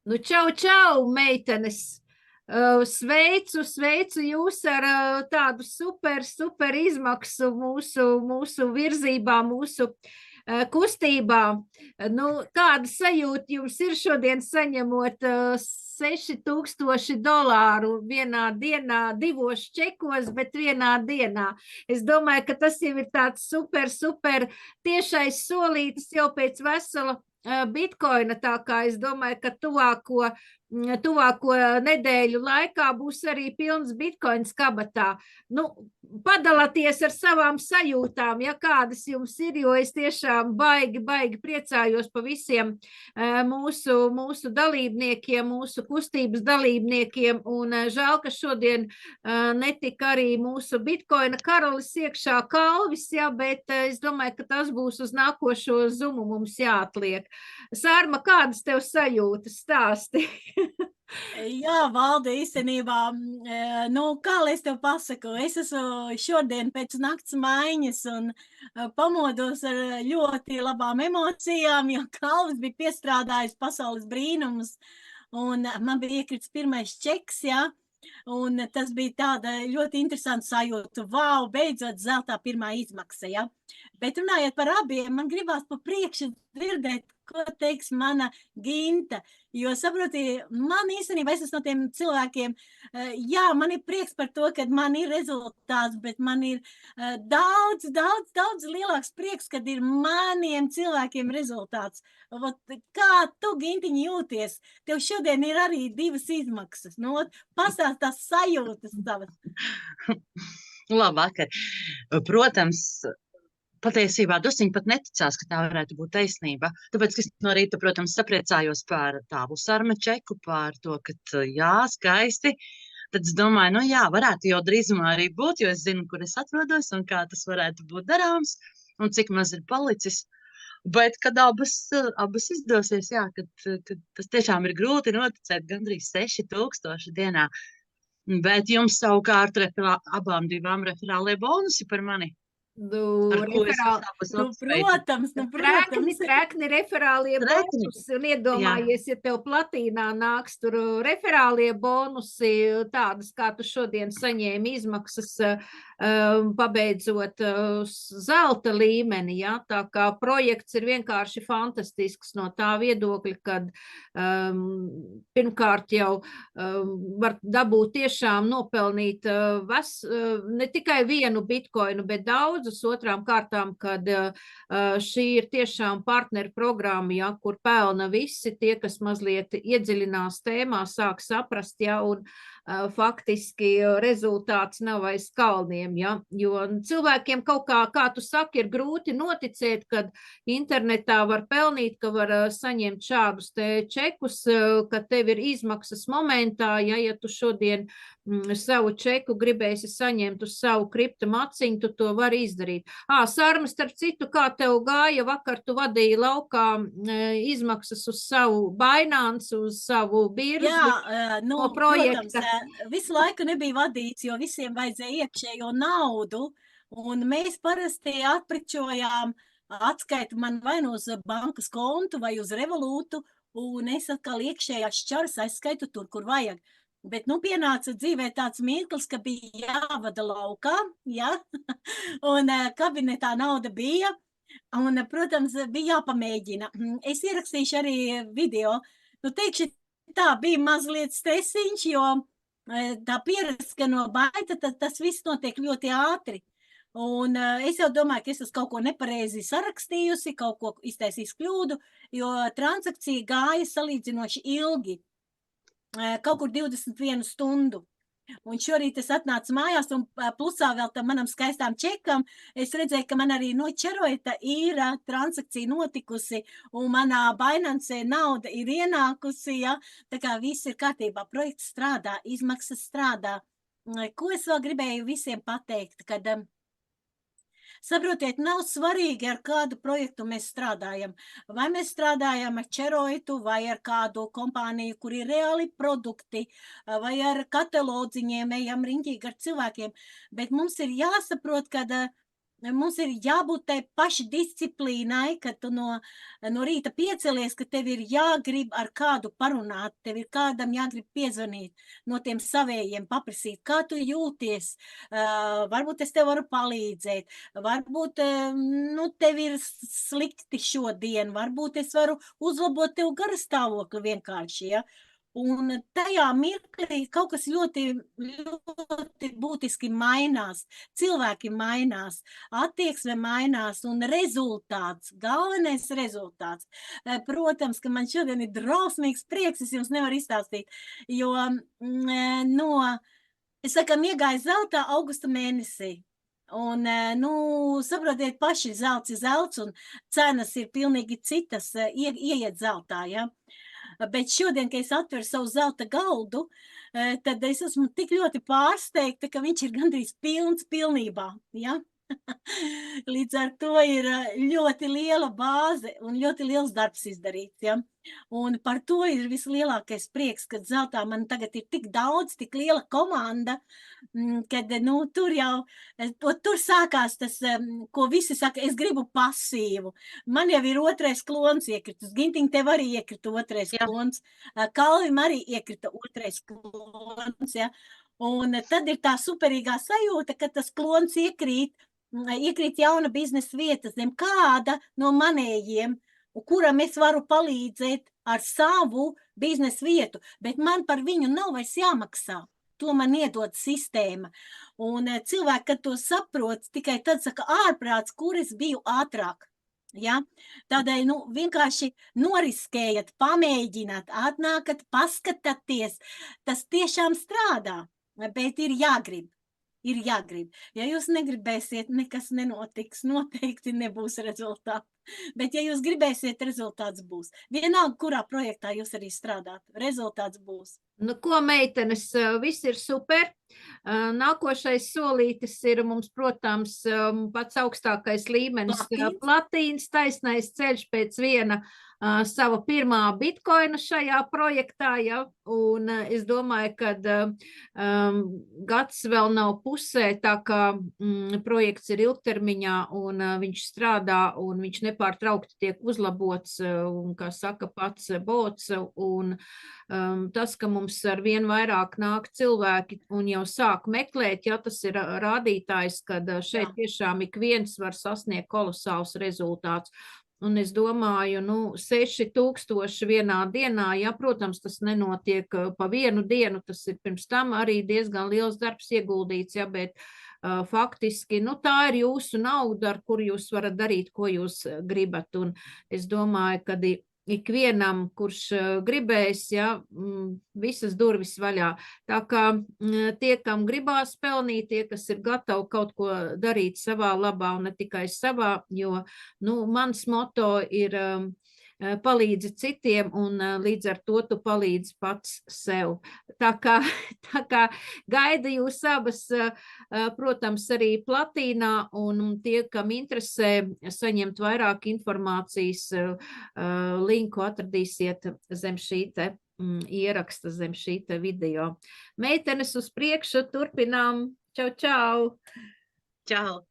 Nu, čau, čau, meitenes! Sveicu jūs ar tādu super izmaksu mūsu virzībā, mūsu kustībā. Nu, kāda sajūta jums ir šodien saņemot $6000 vienā dienā, divos čekos, bet vienā dienā? Es domāju, ka tas jau ir tāds super tiešais solītis jau pēc vesela Bitcoina, tā kā es domāju, ka tuvāko nedēļu laikā būs arī pilns Bitcoins kabatā. Nu, padalāties ar savām sajūtām, ja kādas jums ir, jo es tiešām baigi priecājos pa visiem mūsu dalībniekiem, mūsu kustības dalībniekiem, un žēl, ka šodien netika arī mūsu Bitcoina karalis iekšā Kalvis, ja, bet es domāju, ka tas būs uz nākošo zumu mums jāatliek. Sārma, kādas tev sajūtas stāsti? Jā, Valde, īstenībā, kā lai es tev pasaku, es esmu šodien pēc nakts maiņas un pamodos ar ļoti labām emocijām, jo Kalvis bija piestrādājis pasaules brīnumus, un man bija iekrits pirmais čeks, jā, un tas bija tāda ļoti interesanta sajūta. Vau, beidzot zeltā pirmā izmaksa, jā. Bet runājot par abiem, man gribās pa priekšu dzirdēt, ko teiks mana Ginta, jo saproti, man īstenībā es esmu no tiem cilvēkiem, jā, man ir prieks par to, kad man ir rezultāts, bet man ir daudz lielāks prieks, kad ir maniem cilvēkiem rezultāts. Kā tu, Gintiņ, jūties? Tev šodien ir arī divas izmaksas, pastāst tās sajūtas tavas. Labvakar. Protams, patiesībā drusciņi pat neticās, ka tā varētu būt taisnība. Tāpēc, ka es no rīta, protams, sapriecājos par tavu Sarma čeku, par to, ka jā, skaisti. Tad es domāju, varētu jau drīzumā arī būt, jo es zinu, kur es atrodos un kā tas varētu būt darāms un cik maz ir palicis. Bet, kad abas izdosies, jā, kad tas tiešām ir grūti noticēt gandrīz 6000 dienā. Bet jums savukārt abām divām referālie bonusi par mani. Protams. Trekni referālie bonusi, un iedomājies, ja tev platīnā nāks tur referālie bonusi, tādas, kā tu šodien saņēmi izmaksas, pabeidzot zelta līmeni, ja? Tā kā projekts ir vienkārši fantastisks no tā viedokļa, kad pirmkārt jau var dabūt tiešām nopelnīt ne tikai vienu bitcoinu, bet daudz, otrām kārtām, kad šī ir tiešām partneru programma, ja, kur pelna visi tie, kas mazliet iedziļinās tēmā, sāk saprast, ja, un faktiski rezultāts nav aiz kalniem, ja, jo cilvēkiem kaut kā tu saki, ir grūti noticēt, kad internetā var pelnīt, ka var saņemt šādus te čekus, ka tev ir izmaksas momentā, ja tu šodien savu čeku gribēsi saņemt uz savu kripta maciņu, tu to vari izdarīt. Sarma, starp citu, kā tev gāja, vakar tu vadīji laukā izmaksas uz savu Binance, uz savu birzi, no projekta. Protams, visu laiku nebija vadīts, jo visiem vajadzēja iekšējo naudu, un mēs parasti atpričojām atskaitu man vai no uz bankas kontu vai uz Revolūtu, un es atkal iekšējās šķaras aizskaitu tur, kur vajag. Bet, pienāca dzīvē tāds mirklis, ka bija jāvada laukā, ja? Un kabinetā nauda bija, un, protams, bija jāpamēģina. Es ierakstīšu arī video. Teikšu, tā bija mazliet stresiņš, jo tā pieredze, ka no baita, tas viss notiek ļoti ātri. Un es jau domāju, ka es esmu kaut ko nepareizi sarakstījusi, kaut ko iztaisījusi kļūdu, jo transakcija gāja salīdzinoši ilgi. Kaut kur 21 stundu. Un šorīt es atnācu mājās, un plusā vēl tam manam skaistām čekam, es redzēju, ka man arī no Čeroita ir transakcija notikusi, un manā Binance nauda ir ienākusi, ja? Tā kā viss ir kārtībā, projekts strādā, izmaksas strādā. Ko es vēl gribēju visiem pateikt, kad saprotiet, nav svarīgi, ar kādu projektu mēs strādājam. Vai mēs strādājam ar Čeroitu, vai ar kādu kompāniju, kur ir reāli produkti, vai ar katalodziņiem, ejam riņķīgi ar cilvēkiem. Bet mums ir jāsaprot, kad mums ir jābūt tai paši disciplīnai, ka tu no rīta piecelies, ka tev ir jāgrib ar kādu parunāt, tev ir kādam jāgrib piezvanīt no tiem savējiem, paprasīt, kā tu jūties, varbūt es tev varu palīdzēt, varbūt, tev ir slikti šodien, varbūt es varu uzlabot tev garastāvokli vienkārši, ja? Un tajā mirklī kaut kas ļoti, ļoti būtiski mainās, cilvēki mainās, attieksme mainās un rezultāts, galvenais rezultāts. Protams, ka man šodien ir drausmīgs prieks, es jums nevaru izstāstīt, jo es sakam, iegāju zeltā augusta mēnesī. Un, saprotiet paši, zelts ir zelts un cenas ir pilnīgi citas, ieiet zeltā, ja? Bet šodien, kad es atveru savu zelta galdu, tad es esmu tik ļoti pārsteigta, ka viņš ir gandrīz pilnībā, ja? Līdz ar to ir ļoti liela bāze un ļoti liels darbs izdarīts, ja? Un par to ir vislielākais prieks, kad zeltā man tagad ir tik daudz, tik liela komanda, kad, tur jau, tur sākās tas, ko visi saka, es gribu pasīvu. Man jau ir otrais klons iekritus, Gintiņ, tev arī iekrita otrais klons, Kalvim arī iekrita otrais klons, ja? Un tad ir tā superīgā sajūta, ka tas klons iekrīt jauna biznesa vieta zem kāda no manējiem, kuram es varu palīdzēt ar savu biznesa vietu, bet man par viņu nav vairs jāmaksā. To man iedod sistēma. Un cilvēki, kad to saprot, tikai tad saka, ārprāts, kur es biju ātrāk. Ja? Tādēļ, vienkārši noriskējat, pamēģināt, atnākat, paskatāties. Tas tiešām strādā, bet ir jāgrib. Ir jāgrib. Ja jūs negribēsiet, nekas nenotiks, noteikti nebūs rezultāti. Bet ja jūs gribēsiet, rezultāts būs. Vienalga, kurā projektā jūs arī strādāt, rezultāts būs. Ko, meitenes, viss ir super. Nākošais solītis ir mums, protams, pats augstākais līmenis platīns, taisnais ceļš pēc viena sava pirmā bitkoina šajā projektā, ja, un es domāju, ka gads vēl nav pusē, tā kā projekts ir ilgtermiņā un viņš strādā un viņš nepārtraukti tiek uzlabots, un, kā saka pats bots, un tas, ka mums ar vien vairāk nāk cilvēki un jau sāk meklēt, ja tas ir rādītājs, kad šeit tiešām ik viens var sasniegt kolosāls rezultāts. Un es domāju, 6000 vienā dienā, ja, protams, tas nenotiek pa vienu dienu, tas ir pirms tam arī diezgan liels darbs ieguldīts, ja, bet faktiski, tā ir jūsu nauda, ar kuru jūs varat darīt, ko jūs gribat. Un es domāju, ka ikvienam, kurš gribēs, ja, visas durvis vaļā. Tā kā tie, kam gribās pelnīt, tie, kas ir gatavi kaut ko darīt savā labā un ne tikai savā, jo, mans moto ir palīdzi citiem un līdz ar to tu palīdzi pats sev. Tā kā gaida jūs abas, protams, arī platīnā, un tie, kam interesē saņemt vairāk informācijas, linku atradīsiet zem šī te ieraksta, zem šī te video. Meitenes uz priekšu, turpinām. Čau, čau! Čau!